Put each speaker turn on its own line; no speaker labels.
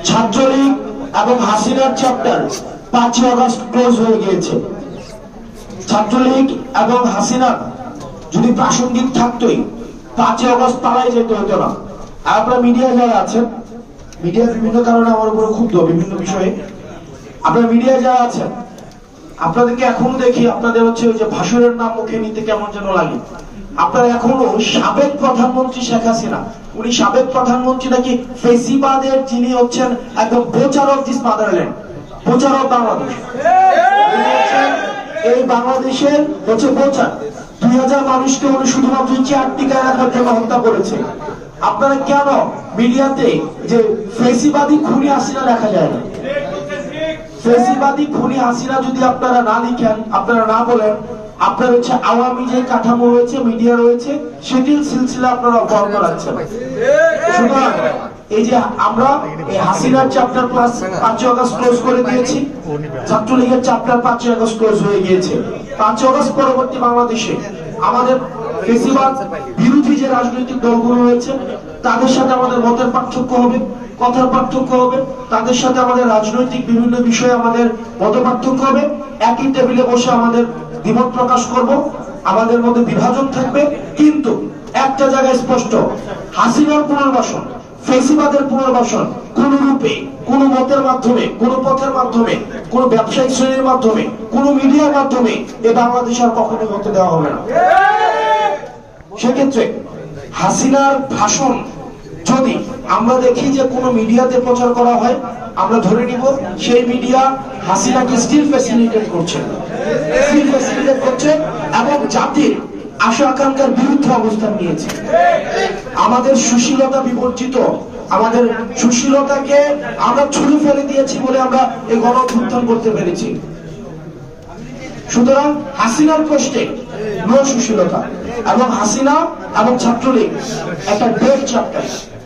ছাত্রলীগ এবং হাসিনার chapter 5 August close হয়ে গিয়েছে। ছাত্রলীগ এবং হাসিনা যদি প্রাসঙ্গিক থাকতোই 5 আগস্ট পালাই যেতে হতো না। আর আপনারা মিডিয়া যারা আছেন, মিডিয়া বিভিন্ন কারণে আমার উপরে ক্ষুব্ধ বিভিন্ন বিষয়ে, আপনারা মিডিয়া যারা আছেন আপনাদেরকে এখনো দেখি আপনাদের হচ্ছে ওই যে ভাষণের নাম মুখে নিতে কেমন যেন লাগে। আপনারা এখনো সাবেক প্রধানমন্ত্রী শেখ হাসিনা, উনি সাবেক প্রধানমন্ত্রী নাকি ফেসিবাদের যিনি হচ্ছেন একদম বোচার of this motherland, বোচার of Bangladesh, এই বাংলাদেশের হচ্ছে বোচার। 2000 মানুষকে উনি শুধুমাত্র চেয়ার টিকায় রাখার জন্য হত্যা করেছে। আপনারা কেন মিডিয়াতে যে ফেসিবাদী খুনি হাসিনা লেখা যায় না? ফেসিবাদী খুনি হাসিনা যদি আপনারা না লিখেন, আপনারা না বলেন, আপনার হচ্ছে আওয়ামী যে কাঠামো রয়েছে, মিডিয়া রয়েছে, সেটির সিলসিলা আপনারা অব্যাহত রাখছেন। সুতরাং এই যে আমরা এই হাসিনার চ্যাপ্টার প্লাস 5 আগস্ট ক্লোজ করে দিয়েছি, ছাত্রলীগের চ্যাপ্টার 5 আগস্ট ক্লোজ হয়ে গিয়েছে। 5 আগস্ট পরবর্তী বাংলাদেশে আমাদের ফেসিবাদ বিরোধী যে রাজনৈতিক দলগুলো রয়েছে তাদের সাথে আমাদের মতের পার্থক্য হবে, কথার পার্থক্য হবে, তাদের সাথে আমাদের রাজনৈতিক বিভিন্ন বিষয়ে আমাদের মত পার্থক্য হবে। একই টেবিলে বসে আমাদের দ্বিমত প্রকাশ করব, আমাদের মধ্যে বিভাজন থাকবে, কিন্তু একটা জায়গায় স্পষ্ট, হাসিনার পুনর্বাসন, ফেসিবাদের পুনর্বাসন কোন রূপে, কোন মতের মাধ্যমে, কোন পথের মাধ্যমে, কোন ব্যবসায়িক শ্রেণীর মাধ্যমে, কোন মিডিয়ার মাধ্যমে এ বাংলাদেশ আর কখনোই হতে দেওয়া হবে না। সেক্ষেত্রে হাসিনার ভাষণ যদি আমরা দেখি যে কোন মিডিয়াতে প্রচার করা হয়, আমরা ধরে নিব সেই মিডিয়া হাসিনাকে স্টিল ফ্যাসিলিটেট করছে, এবং জাতির আশা আকাঙ্ক্ষার বিরুদ্ধে অবস্থান নিয়েছে। আমাদের সুশীলতা বিবর্জিত, আমাদের সুশীলতাকে আমরা ছুঁড়ে ফেলে দিয়েছি বলে আমরা এই গণ-অভ্যুত্থান করতে পেরেছি। সুতরাং হাসিনার প্রশ্নে নো সুশীলতা, এবং হাসিনা এবং ছাত্রলীগ একটা ডেড চ্যাপ্টার।